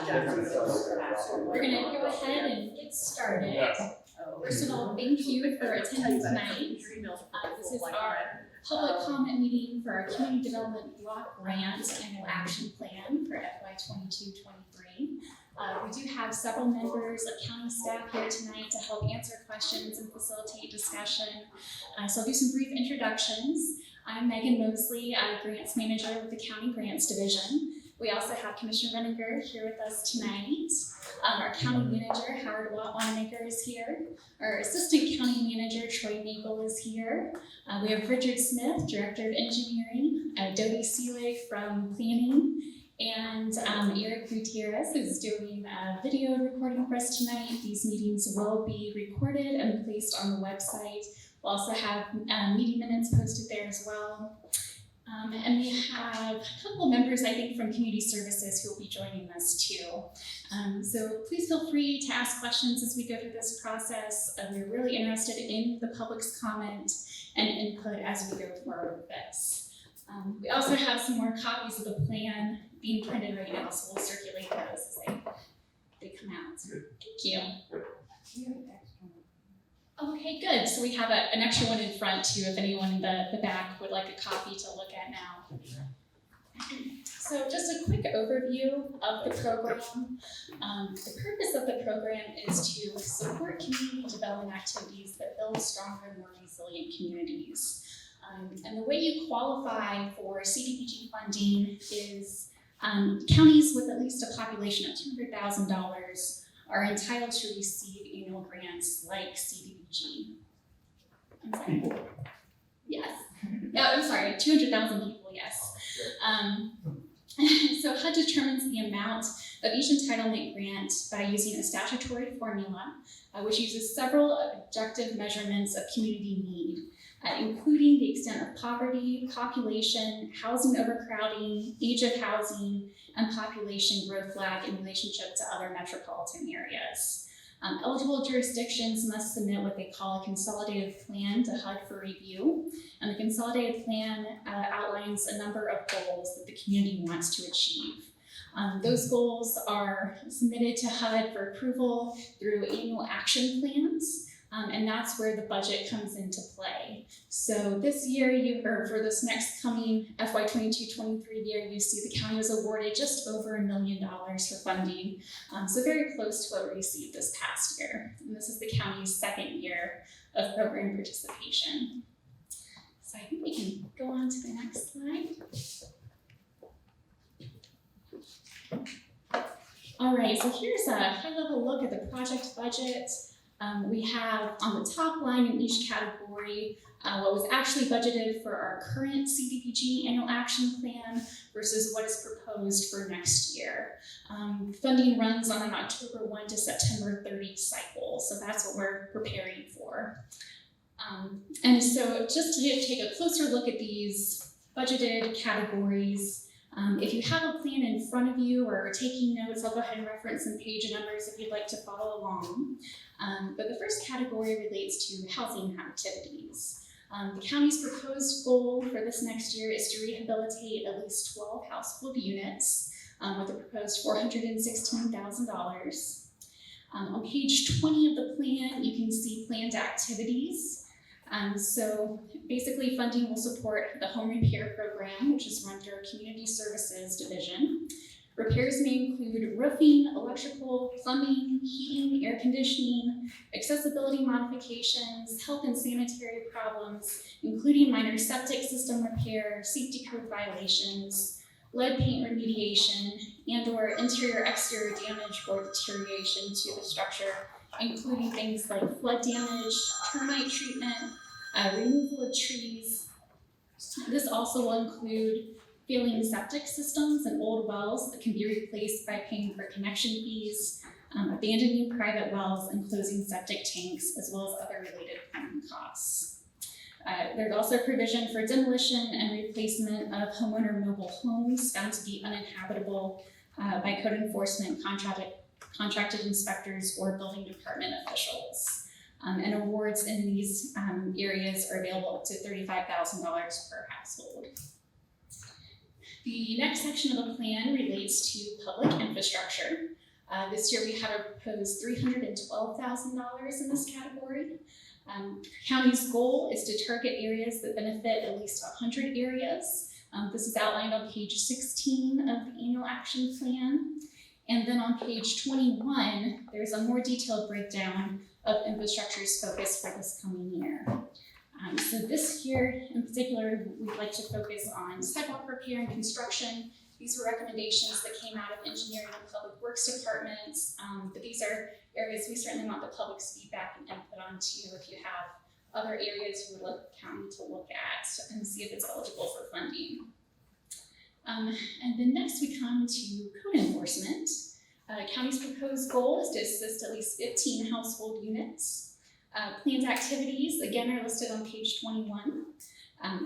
We're going to go ahead and get started. First of all, thank you for attending tonight. This is our public comment meeting for our Community Development Block Grant Annual Action Plan for FY 22-23. We do have several members of county staff here tonight to help answer questions and facilitate discussion. So I'll do some brief introductions. I'm Megan Mosley, Grants Manager with the County Grants Division. We also have Commissioner Renninger here with us tonight. Our County Manager, Howard Wanamaker, is here. Our Assistant County Manager, Troy Nagel, is here. We have Richard Smith, Director of Engineering, Dodie Seelig from Planning, and Eric Gutierrez is doing a video recording for us tonight. These meetings will be recorded and placed on the website. We'll also have meeting minutes posted there as well. And we have a couple members, I think, from Community Services who will be joining us too. So please feel free to ask questions as we go through this process. We're really interested in the public's comment and input as we go forward with this. We also have some more copies of the plan being printed right now, so we'll circulate those as they come out. Thank you. Okay, good. So we have an extra one in front too, if anyone in the back would like a copy to look at now. So just a quick overview of the program. The purpose of the program is to support community development activities that build stronger, more resilient communities. And the way you qualify for CDBG funding is counties with at least a population of $200,000 are entitled to receive annual grants like CDBG. I'm sorry. Yes. Yeah, I'm sorry, 200,000 people, yes. So HUD determines the amount of each entitlement grant by using a statutory formula, which uses several objective measurements of community need, including the extent of poverty, population, housing overcrowding, age of housing, and population growth lag in relationship to other metropolitan areas. Eligible jurisdictions must submit what they call a consolidated plan to HUD for review, and the consolidated plan outlines a number of goals that the community wants to achieve. Those goals are submitted to HUD for approval through annual action plans, and that's where the budget comes into play. So this year, for this next coming FY 22-23 year, you see the county was awarded just over $1 million for funding, so very close to what we received this past year. And this is the county's second year of program participation. So I think we can go on to the next slide. All right, so here's a high-level look at the project budget. We have on the top line in each category what was actually budgeted for our current CDBG annual action plan versus what is proposed for next year. Funding runs on an October 1 to September 30 cycle, so that's what we're preparing for. And so just to take a closer look at these budgeted categories, if you have a plan in front of you or are taking notes, I'll go ahead and reference some page numbers if you'd like to follow along. But the first category relates to housing activities. The county's proposed goal for this next year is to rehabilitate at least 12 household units with a proposed $416,000. On page 20 of the plan, you can see planned activities. So basically funding will support the home repair program, which is run through our Community Services Division. Repairs may include roofing, electrical, plumbing, heating, air conditioning, accessibility modifications, health and sanitary problems, including minor septic system repair, safety code violations, lead paint remediation, and/or interior-exterior damage or deterioration to the structure, including things like flood damage, termite treatment, removal of trees. This also will include failing septic systems and old wells that can be replaced by paying for connection fees, abandoning private wells, and closing septic tanks, as well as other related planning costs. There's also provision for demolition and replacement of homeowner mobile homes found to be uninhabitable by code enforcement, contracted inspectors, or building department officials. And awards in these areas are available up to $35,000 per household. The next section of the plan relates to public infrastructure. This year we had a proposed $312,000 in this category. County's goal is to target areas that benefit at least 100 areas. This is outlined on page 16 of the annual action plan. And then on page 21, there's a more detailed breakdown of infrastructure's focus for this coming year. So this year in particular, we'd like to focus on sidewalk repair and construction. These were recommendations that came out of engineering and public works departments, but these are areas we certainly want the public's feedback and input on too. If you have other areas you would like the county to look at and see if it's eligible for funding. And then next we come to code enforcement. County's proposed goal is to assist at least 15 household units. Planned activities, again, are listed on page 21.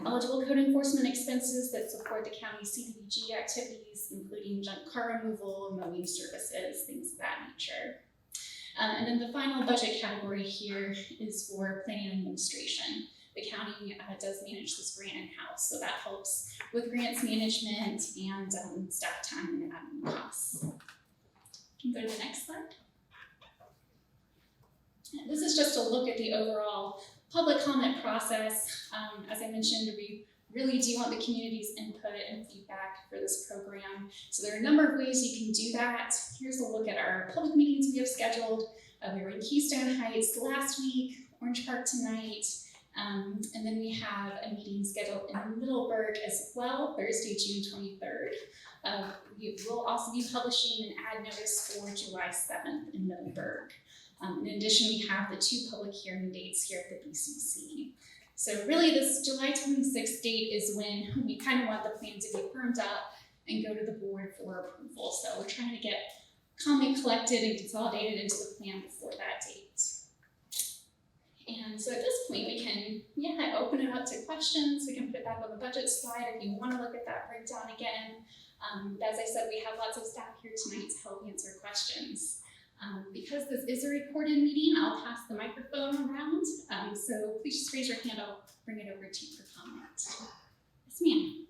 Eligible code enforcement expenses that support the county CDBG activities, including junk car removal, mowing services, things of that nature. And then the final budget category here is for planning and administration. The county does manage this grant in-house, so that helps with grants management and staff time and admin costs. Can you go to the next slide? This is just a look at the overall public comment process. As I mentioned, we really do want the community's input and feedback for this program. So there are a number of ways you can do that. Here's a look at our public meetings we have scheduled. We were in Keystone Heights last week, Orange Park tonight, and then we have a meeting scheduled in Middleburg as well, Thursday, June 23rd. We will also be publishing an ad notice for July 7th in Middleburg. In addition, we have the 2 public hearing dates here at the BCC. So really this July 26th date is when we kind of want the plan to be firmed up and go to the board for approval. So we're trying to get comment collected and consolidated into the plan before that date. And so at this point we can open it up to questions. We can put it back on the budget slide if you want to look at that breakdown again. As I said, we have lots of staff here tonight to help answer questions. Because this is a recorded meeting, I'll pass the microphone around. So please just raise your hand, I'll bring it over to you for comment. Yes, ma'am.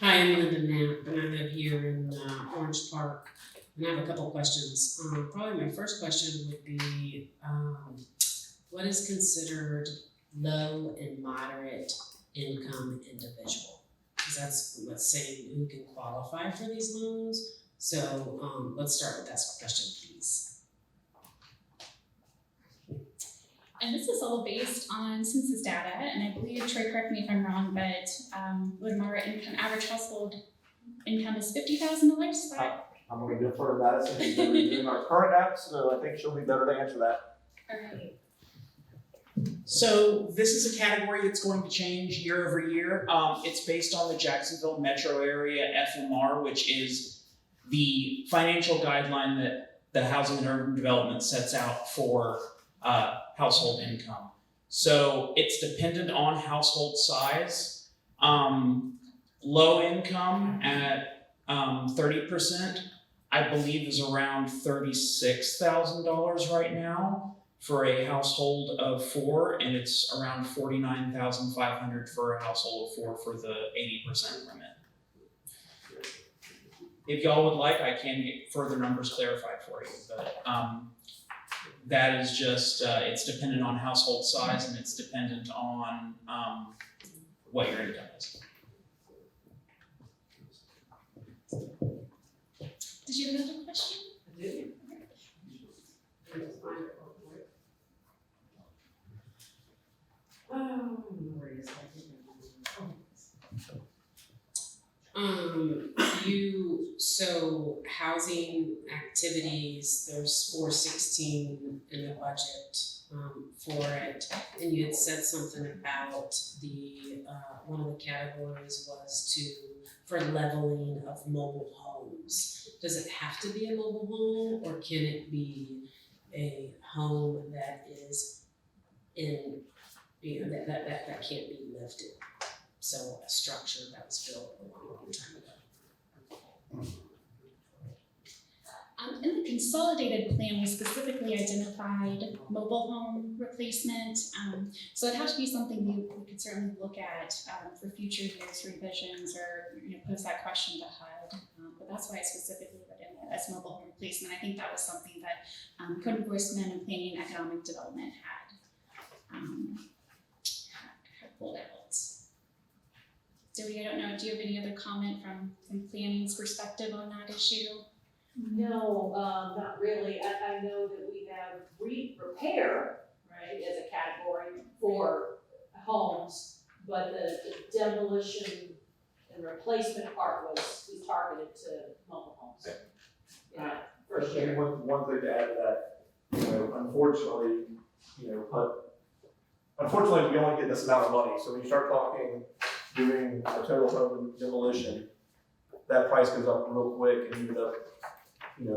Hi, I'm Linda Knapp, and I live here in Orange Park, and I have a couple of questions. Probably my first question would be, what is considered low and moderate income individual? Because that's what's saying who can qualify for these loans. So let's start with that question, please. And this is all based on census data, and I believe, Troy, correct me if I'm wrong, but low and moderate income, average household income is $50,000, is that? I'm going to defer to Madison, who's been reviewing our current apps, so I think she'll be better to answer that. All right. So this is a category that's going to change year over year. It's based on the Jacksonville metro area FMR, which is the financial guideline that the Housing and Urban Development sets out for household income. So it's dependent on household size. Low income at 30%, I believe, is around $36,000 right now for a household of 4, and it's around $49,500 for a household of 4 for the 80% limit. If y'all would like, I can get further numbers clarified for you, but that is just, it's dependent on household size and it's dependent on what your income is. Did you have another question? I do. So housing activities, there's 416 in the budget for it, and you had said something about the one of the categories was for leveling of mobile homes. Does it have to be a mobile home, or can it be a home that is in, that can't be lifted? So a structure that was built a long time ago. In the consolidated plan, we specifically identified mobile home replacement. So it has to be something we could certainly look at for future years revisions, or pose that question to HUD. But that's why replacement. I think that was something that code enforcement and planning and economic development had pulled out. Zoe, I don't know, do you have any other comment from planning's perspective on that issue? No, not really. I know that we have repair, right, as a category for homes, but the demolition and replacement part was targeted to mobile homes. Yeah, for I think sure. one thing to add to that, unfortunately, unfortunately, we only get this amount of money, so when you start talking doing a total home demolition, that price goes up real quick, and you end up,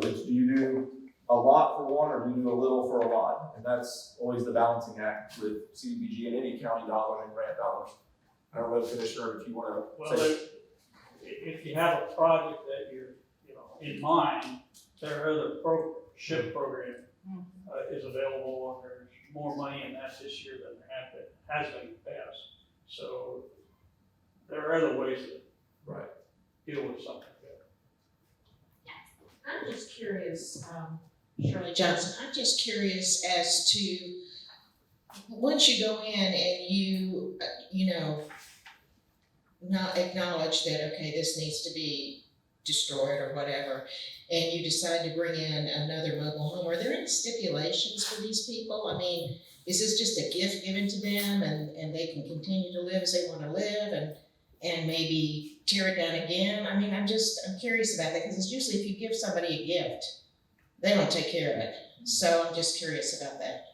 it's, do you do a lot for one, or do you do a little for a lot? And that's always the balancing act with CDBG and any county dollars and grant dollars. I don't know, Commissioner, if you wanna Well, say. if you have a project that you're, in mind, there are other SHIP program is available, and there's more money in that this year than there has been in the past. So there are other ways to deal with something like that. I'm just curious, Shirley Johnson, I'm just curious as to, once you go in and you not acknowledge that, okay, this needs to be destroyed or whatever, and you decide to bring in another mobile home, are there any stipulations for these people? I mean, is this just a gift given to them and they can continue to live as they wanna live and maybe tear it down again? I mean, I'm curious about that, because it's usually if you give somebody a gift, they don't take care of it. So I'm just curious about that.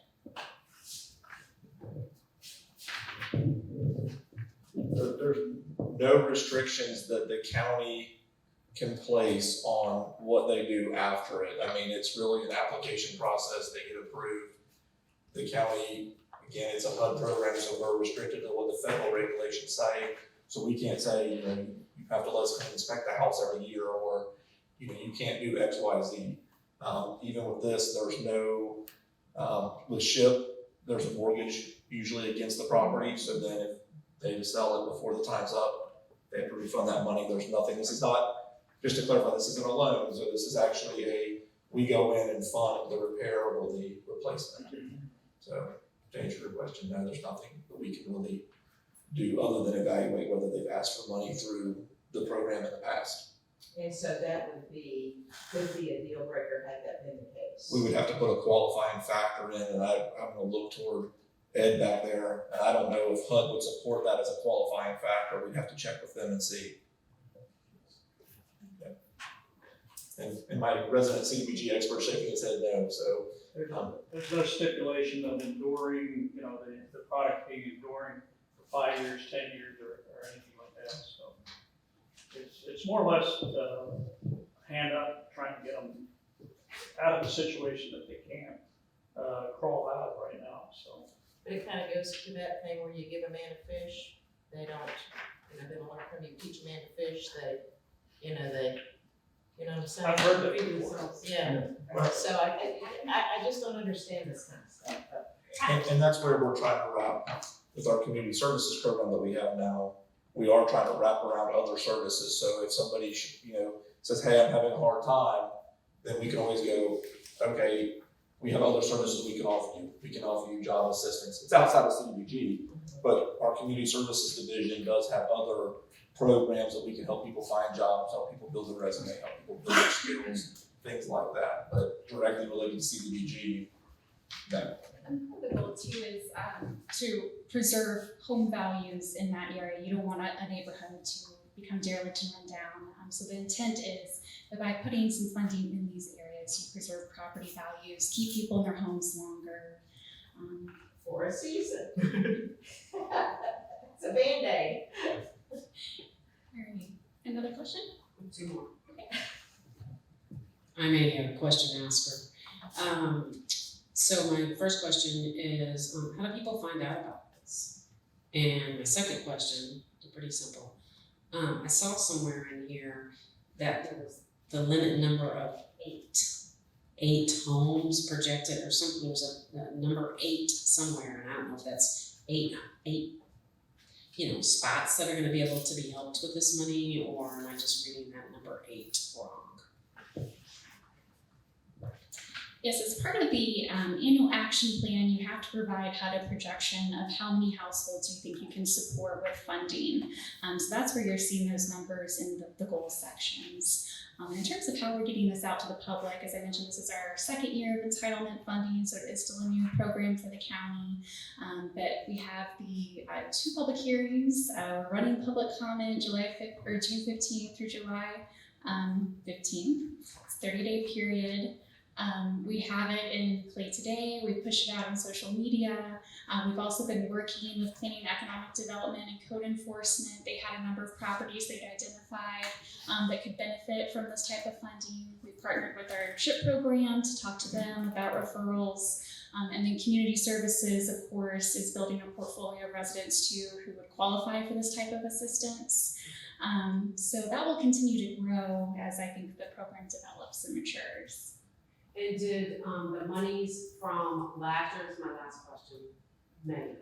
There's no restrictions that the county can place on what they do after it. I mean, it's really an application process, they get approved. The county, again, it's a HUD program, so we're restricted to what the federal regulations say. So we can't say, you have to let us come inspect the house every year, or, you can't do X, Y, Z. Even with this, there's no, with SHIP, there's a mortgage usually against the property, so then if they just sell it before the time's up, they have to refund that money. There's nothing, this is not, just to clarify, this isn't a loan, so this is actually we go in and fund the repair or the replacement. So to answer your question, no, there's nothing that we can really do other than evaluate whether they've asked for money through the program in the past. And so that could be a deal breaker had that been the case. We would have to put a qualifying factor in, and I'm gonna look toward Ed back there, and I don't know if HUD would support that as a qualifying factor. We'd have to check with them and see. And my resident CDBG expert shaking his head no, so. There's no stipulation of enduring, the product being enduring for 5 years, 10 years, or anything like that, so. It's more or less hand up, trying to get them out of the situation that they can't crawl out of right now, so. But it kind of goes to that thing where you give a man a fish, they don't learn from you, teach a man to fish, you know what I'm saying? I've heard that before. Yeah, so I just don't understand this kind of stuff. And that's where we're trying to wrap, with our community services program that we have now, we are trying to wrap around other services. So if somebody says, hey, I'm having a hard time, then we can always go, okay, we have other services we can offer you. We can offer you job assistance. It's outside of CDBG, but our community services division does have other programs that we can help people find jobs, help people build a resume, help people build their skills, things like that. But directly related to CDBG, no. And the goal too is to preserve home values in that area. You don't want a neighborhood to become derelict and run down. So the intent is that by putting some funding in these areas, you preserve property values, keep people in their homes longer. For a season. It's a Band-Aid. Alright, another question? Two more. I may have a question to ask her. So my first question is, how do people find out about this? And my second question, pretty simple. I saw somewhere in here that there was the limit number of eight homes projected or something. There was a number 8 somewhere, and I don't know if that's eight, spots that are gonna be able to be helped with this money, or am I just reading that number 8 wrong? Yes, as part of the annual action plan, you have to provide HUD a projection of how many households you think you can support with funding. So that's where you're seeing those numbers in the goal sections. In terms of how we're getting this out to the public, as I mentioned, this is our second year of entitlement funding, so it is still a new program for the county. But we have the 2 public hearings. We're running public comment June 15th through July 15th. It's a 30-day period. We have it in play today. We push it out on social media. We've also been working with planning, economic development, and code enforcement. They had a number of properties they'd identified that could benefit from this type of funding. We've partnered with our SHIP program to talk to them about referrals. And then community services, of course, is building a portfolio of residents too who would qualify for this type of assistance. So that will continue to grow as I think the program develops and matures. And did the monies from last year, this is my last question, maybe.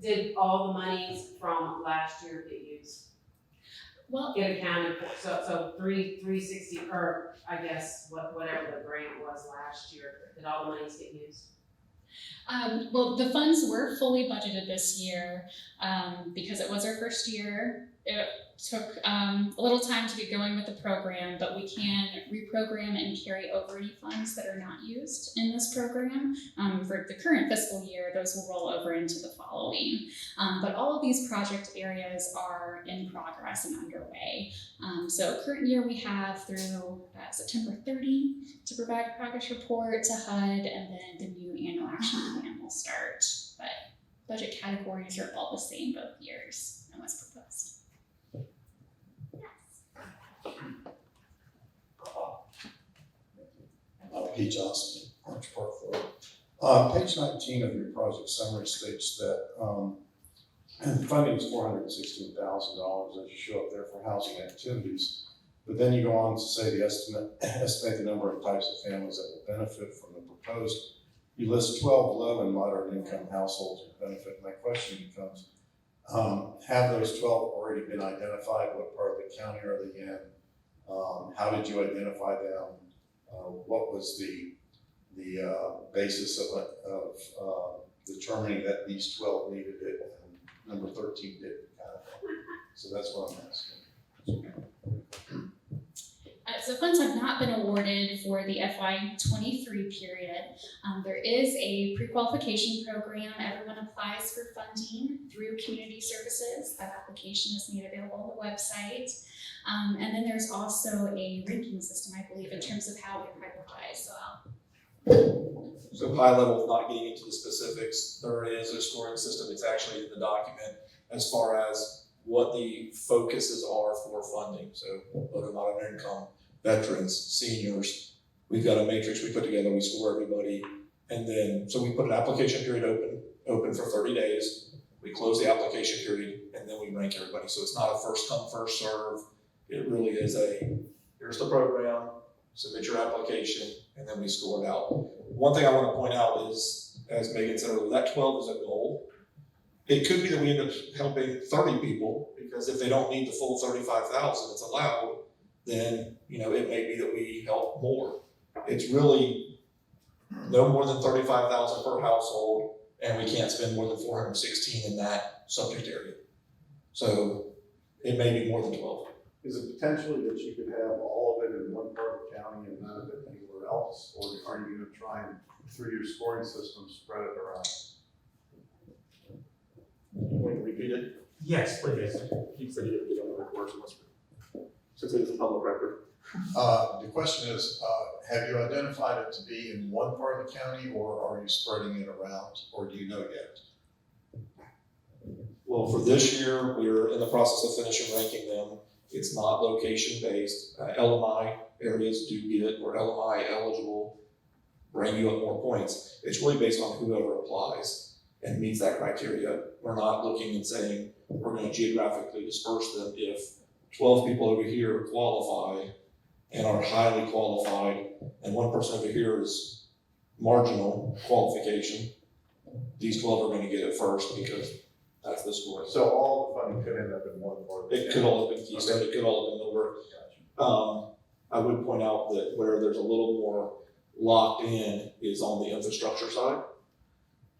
Did all the monies from last year get used? Well, Get accounted for, so 360, or I guess whatever the grant was last year, did all the monies get used? well, the funds were fully budgeted this year because it was our first year. It took a little time to get going with the program, but we can reprogram and carry over any funds that are not used in this program. For the current fiscal year, those will roll over into the following. But all of these project areas are in progress and underway. So current year we have through September 30 to provide a progress report to HUD, and then the new annual action plan will start. But budget categories are all the same both years and what's proposed. P. Johnson, Orange Park Road. Page 19 of your project summary states that the funding is $416,000 as you show up there for housing activities. But then you go on to say the estimate the number of types of families that will benefit from the proposed. You list 12 low and moderate income households who benefit. My question becomes, have those 12 already been identified? What part of the county are they in? How did you identify them? What was the basis of determining that these 12 needed it and number 13 didn't, kind of thing? So that's what I'm asking. So funds have not been awarded for the FY23 period. There is a pre-qualification program. Everyone applies for funding through community services. That application is made available on the website. And then there's also a ranking system, I believe, in terms of how we prioritize. So high level, not getting into the specifics, there is a scoring system. It's actually in the document as far as what the focuses are for funding. So low to moderate income, veterans, seniors. We've got a matrix we put together, we score everybody. And then, so we put an application period open for 30 days. We close the application period and then we rank everybody. So it's not a first come, first serve. It really is here's the program, submit your application, and then we score it out. One thing I want to point out is, as Megan said earlier, that 12 is a goal. It could be that we end up helping 30 people, because if they don't need the full 35,000 that's allowed, then it may be that we help more. It's really no more than 35,000 per household, and we can't spend more than 416 in that subject area. So it may be more than 12. Is it potentially that you could have all of it in one part of the county and none of it anywhere else? Or are you going to try and, through your scoring system, spread it around? Want to repeat it? Yes, please. You said you didn't get on the record, since it is a public record. The question is, have you identified it to be in one part of the county, or are you spreading it around, or do you know yet? Well, for this year, we're in the process of finishing ranking them. It's not location based. LMI areas do get, or LMI eligible, bring you up more points. It's really based on whoever applies and meets that criteria. We're not looking and saying we're going to geographically disperse them. If 12 people over here qualify and are highly qualified, and one person over here is marginal qualification, these 12 are going to get it first because that's the score. So all the funding could end up in one part of the county? It could all have been Keystone, it could all have been Millbrook. I would point out that where there's a little more locked in is on the infrastructure side.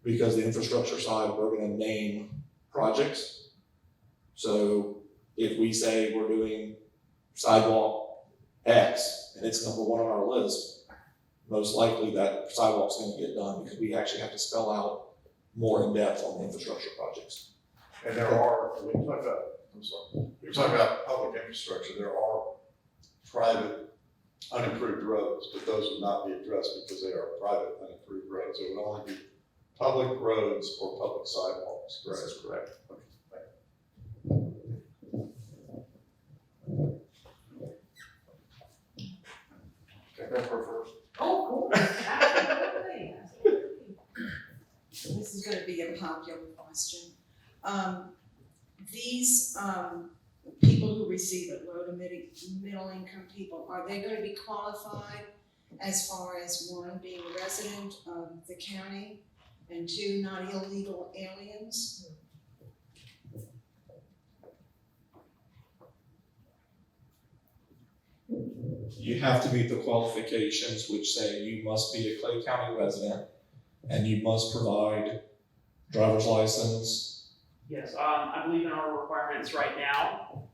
Because the infrastructure side, we're gonna name projects. So if we say we're doing sidewalk X and it's number 1 on our list, most likely that sidewalk's gonna get done because we actually have to spell out more in depth on the infrastructure projects. And there are, when you talk about, I'm sorry, you're talking about public infrastructure, there are private unimproved roads, but those would not be addressed because they are private unimproved roads. It would only be public roads or public sidewalks. This is correct. Okay, go for first. Oh, cool, absolutely, absolutely. This is gonna be a popular question. These, people who receive it, low to middle income people, are they gonna be qualified as far as 1, being a resident of the county, and 2, not illegal aliens? You have to meet the qualifications which say you must be a Clay County resident and you must provide driver's license. Yes, I believe in our requirements right now.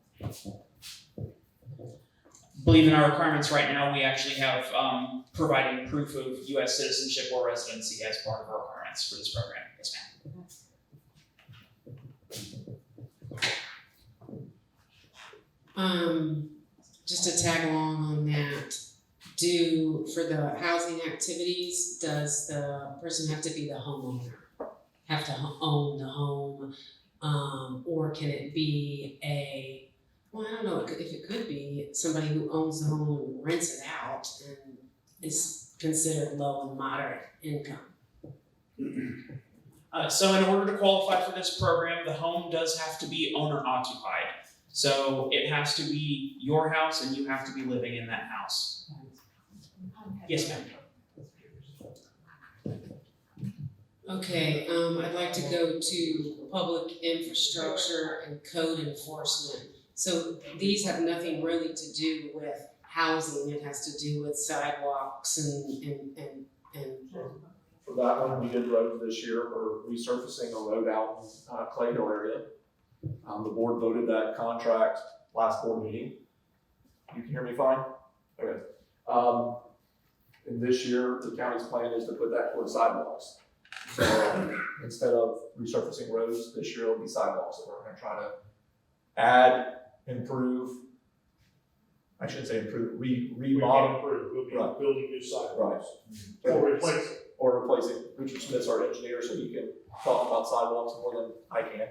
We actually have, providing proof of US citizenship or residency as part of our requirements for this program. Yes, ma'am. Just to tag along on that, for the housing activities, does the person have to be the homeowner? Have to own the home? Or can it be I don't know if it could be somebody who owns the home and rents it out and is considered low and moderate income? So in order to qualify for this program, the home does have to be owner occupied. So it has to be your house and you have to be living in that house. Yes, ma'am. Okay, I'd like to go to public infrastructure and code enforcement. So these have nothing really to do with housing, it has to do with sidewalks and For that one, we did roads this year. We're resurfacing a road out in Clay Hill area. The board voted that contract last board meeting. You can hear me fine? Okay. And this year, the county's plan is to put that towards sidewalks. So instead of resurfacing roads, this year it'll be sidewalks. And we're gonna try to add, improve, I shouldn't say improve, remodel. We'll be Right. building new sidewalks. Right. Or replacing. Or replacing. Richard Smith's our engineer, so he can talk about sidewalks more than I can.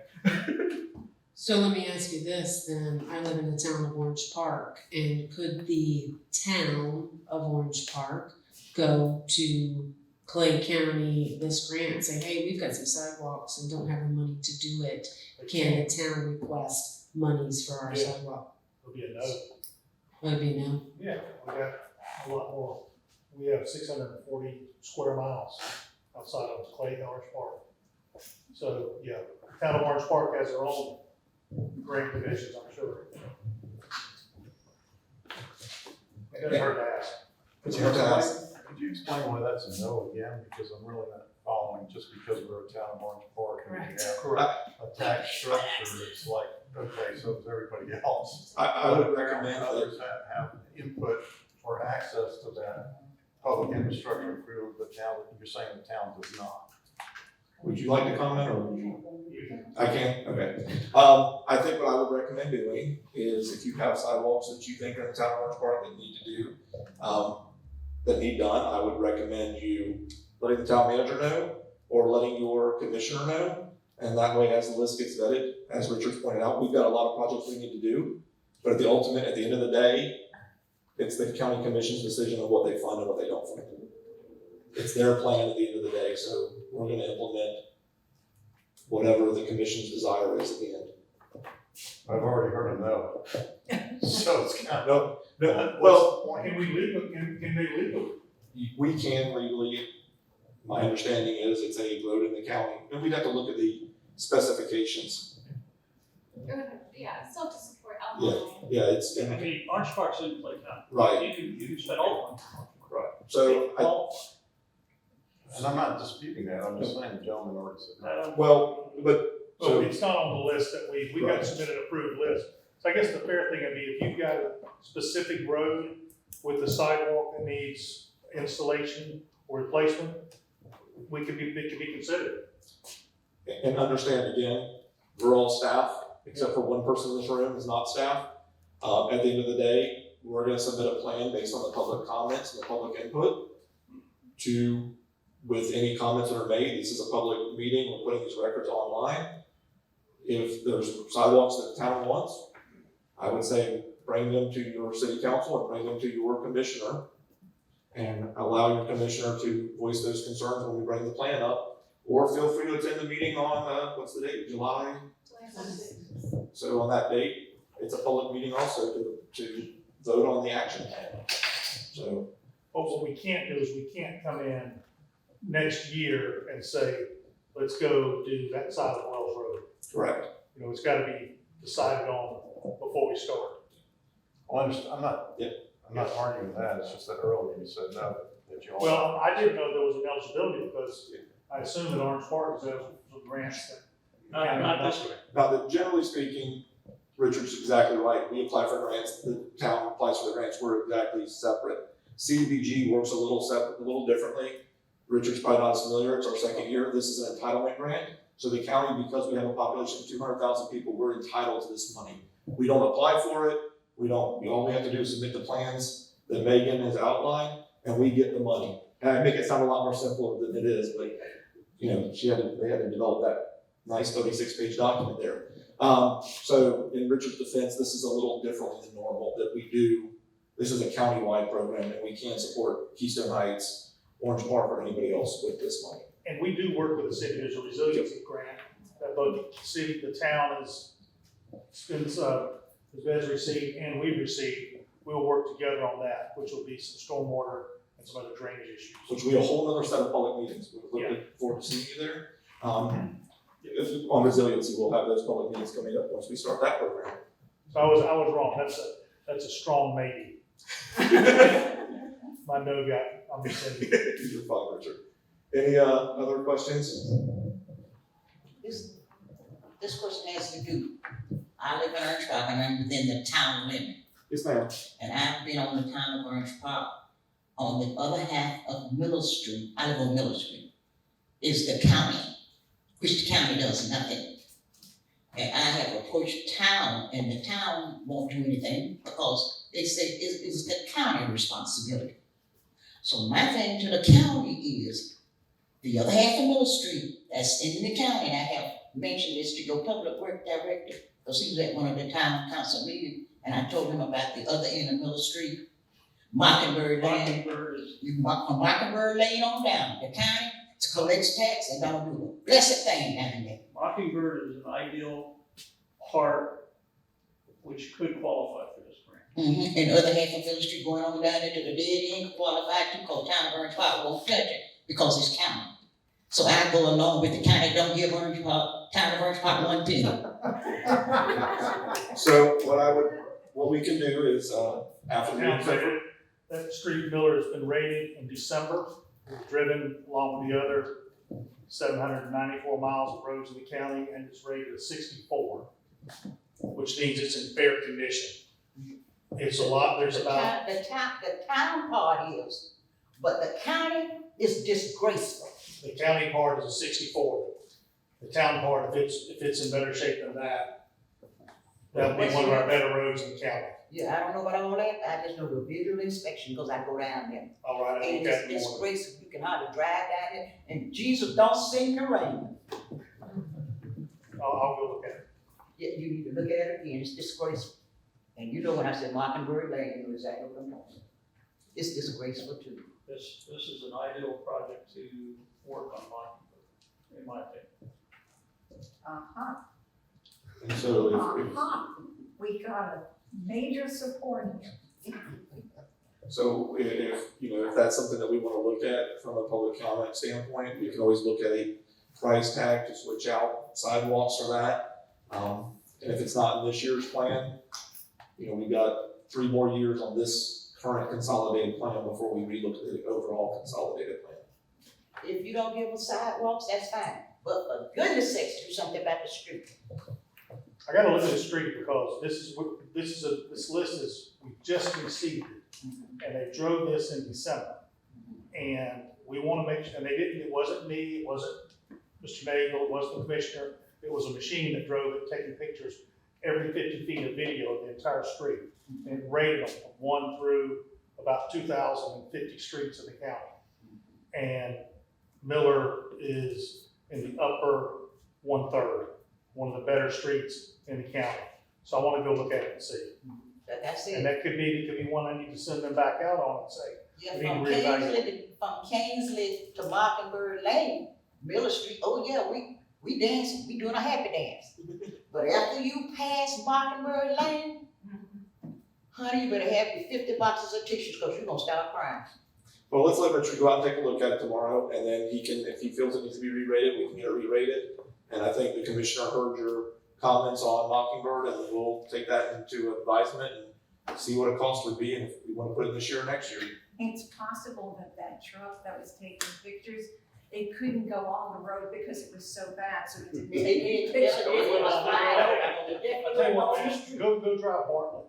So let me ask you this then, I live in the town of Orange Park, and could the town of Orange Park go to Clay County, this grant, and say, hey, we've got some sidewalks and don't have the money to do it, can the town request monies for our Yeah. sidewalk? It'll be a no. Would it be no? Yeah, we got a lot more. We have 640 square miles outside of Clay, Orange Park. So, yeah, town of Orange Park has their own grant divisions, I'm sure. It doesn't hurt to ask. But you have to ask. Could you explain why that's a no again? Because I'm really not following, just because we're a town of Orange Park and we have Correct. a tax structure, it's like, okay, so is everybody else. I would recommend that, Others have input or access to that public infrastructure improvement, but now you're saying the town does not. would you like to comment or would you? I can, okay. I think what I would recommend doing is if you have sidewalks that you think are in the town of Orange Park that need to do, that need done, I would recommend you letting the town manager know or letting your commissioner know. And that way, as the list gets vetted, as Richard's pointed out, we've got a lot of projects we need to do. But at the end of the day, it's the county commission's decision on what they fund and what they don't fund. It's their plan at the end of the day, so we're gonna implement whatever the commission's desire is at the end. I've already heard a no. So it's kind of. Well, Can we legally, can they legally? we can legally, my understanding is it's a road in the county, and we'd have to look at the specifications. Yeah, still to support Yeah, it's, I mean, Orange Park's in Clay County. right, You can spend all the money. right. So, And I'm not disputing that, I'm just saying the gentleman already said that. well, but, So so, it's not on the list that we got Right. to submit an approved list. So I guess the fair thing would be if you've got a specific road with a sidewalk that needs installation or replacement, it could be considered. and understand again, we're all staff, except for one person in this room is not staff. At the end of the day, we're gonna submit a plan based on the public comments and the public input with any comments that are made. This is a public meeting, we're putting these records online. If there's sidewalks that the town wants, I would say bring them to your city council and bring them to your commissioner and allow your commissioner to voice those concerns when we bring the plan up. Or feel free to attend the meeting on, what's the date, July? So on that date, it's a public meeting also to vote on the action plan. So, But what we can't do is we can't come in next year and say, let's go do that side of Wells Road. correct. You know, it's gotta be decided on before we start. Well, I'm not, Yeah. I'm not arguing that, it's just that earlier you said no, that you all. Well, I didn't know there was an eligibility because I assumed that Orange Park was eligible for grants that. Not this way. Now, generally speaking, Richard's exactly right. We apply for grants, the town applies for the grants, we're exactly separate. CDBG works a little differently. Richard's probably not as familiar, it's our second year. This is an entitlement grant. So the county, because we have a population of 200,000 people, we're entitled to this money. We don't apply for it, all we have to do is submit the plans that Megan has outlined, and we get the money. And I make it sound a lot more simple than it is, but, you know, they had to develop that nice 36-page document there. So in Richard's defense, this is a little different than normal, that we do, this is a county-wide program, and we can't support Keystone Heights, Orange Park, or anybody else with this money. And we do work with the city, there's a resiliency grant that both the city, the town has received and we've received. We'll work together on that, which will be some stormwater and some other drainage issues. Which will be a whole other set of public meetings. We're looking forward to seeing you there. On resiliency, we'll have those public meetings coming up once we start that program. So I was wrong, that's a strong maybe. My no guy, I'm just saying. You're fine, Richard. Any other questions? This question has to do, I live in Orange Park and I'm within the town limit. Yes, ma'am. And I've been on the town of Orange Park. On the other half of Miller Street, I live on Miller Street, is the county, which the county does nothing. And I have approached town and the town won't do anything because they say it's the county responsibility. So my thing to the county is, the other half of Miller Street, that's in the county, and I have mentioned this to your public work director, because he was at one of the town council meetings, and I told him about the other end of Miller Street, Mockingbird Lane. From Mockingbird Lane on down, the county collects tax and don't do a blessed thing down there. Mockingbird is an ideal part which could qualify for this grant. And the other half of Miller Street going on down into the dead end, qualified to, because town of Orange Park won't touch it, because it's county. So I go along with the county, don't give Orange Park, town of Orange Park 1 penny. So what we can do is, after the meeting's over, That street, Miller, has been rated in December. We've driven along with the other 794 miles of roads in the county, and it's rated a 64, which means it's in fair condition. It's a lot, there's about. The town part is, but the county is disgraceful. The county part is a 64. The town part, if it's in better shape than that, that'll be one of our better roads in the county. Yeah, I don't know about all that, I just know the visual inspection, because I go down there. All right, I And look at it's it more. disgraceful, you can hardly drive down there, and Jesus don't sing the rain. I'll go look at it. Yeah, you need to look at it again, it's disgraceful. And you know when I said Mockingbird Lane, you know exactly what I'm talking about. It's disgraceful too. This is an ideal project to work on Mockingbird, in my opinion. and so We got a major support here. So if that's something that we want to look at from a public comment standpoint, we can always look at a price tag to switch out sidewalks for that. And if it's not in this year's plan, you know, we've got 3 more years on this current consolidated plan before we relook at the overall consolidated plan. If you don't give us sidewalks, that's fine, but for goodness sakes, do something about the street. I gotta look at the street because this list is, we just received it. And they drove this in December. And we wanna make sure, and it wasn't me, it wasn't Mr. Nagel, it wasn't the commissioner, it was a machine that drove it, taking pictures every 50 feet of video of the entire street. And it rated them from 1 through about 2,050 streets in the county. And Miller is in the upper 1/3, one of the better streets in the county. So I wanna go look at it and see. That's And it. that could be one I need to send them back out on and say, Yeah, we need from to reevaluate. Kingsley to Mockingbird Lane, Miller Street, oh yeah, we dancing, we doing a happy dance. But after you pass Mockingbird Lane, honey, you better have your 50 boxes of tissues, cause you're gonna start crying. Well, let's let Richard go out and take a look at it tomorrow, and then he can, if he feels it needs to be re-rated, we can get it re-rated. And I think the commissioner heard your comments on Mockingbird, and we'll take that into advisement and see what a cost would be, and if we wanna put it this year or next year. It's possible that truck that was taking pictures, it couldn't go on the road because it was so bad, so it didn't take any pictures. I tell you what, man, go drive Bartlett.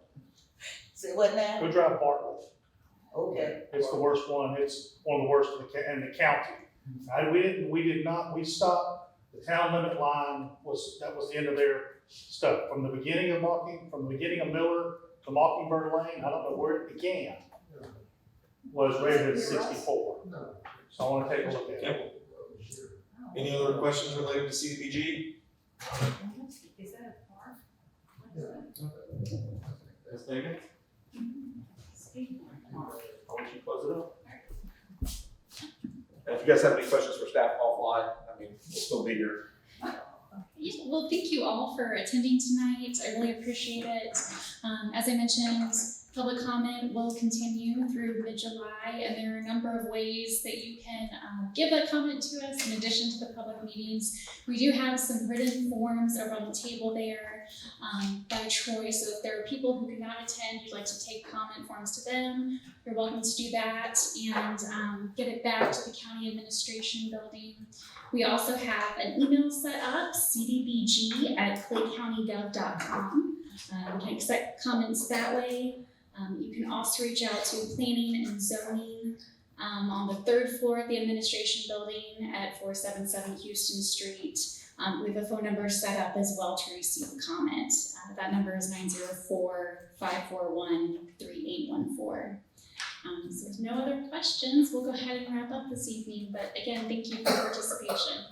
Say what now? Go drive Bartlett. Okay. It's the worst one. It's one of the worst in the county. We stopped, the town limit line that was the end of their stuff. From the beginning of Miller to Mockingbird Lane, I don't know where it began, was rated at 64. So I wanna take a look at it. Any other questions related to CDBG? Is that a park? What is that? That's taken. I'll let you close it up. And if you guys have any questions for staff offline, I mean, we'll still be here. Yeah, well, thank you all for attending tonight. I really appreciate it. As I mentioned, public comment will continue through mid-July, and there are a number of ways that you can give a comment to us in addition to the public meetings. We do have some written forms over on the table there by Troy, so if there are people who cannot attend, you'd like to take comment forms to them, you're welcome to do that and get it back to the county administration building. We also have an email set up, cdbg@claycountygov.com. We can accept comments that way. You can also reach out to planning and zoning on the 3rd floor of the administration building at 477 Houston Street. We have a phone number set up as well to receive comments. That number is 904-541-3814. So if no other questions, we'll go ahead and wrap up this evening. But again, thank you for your participation.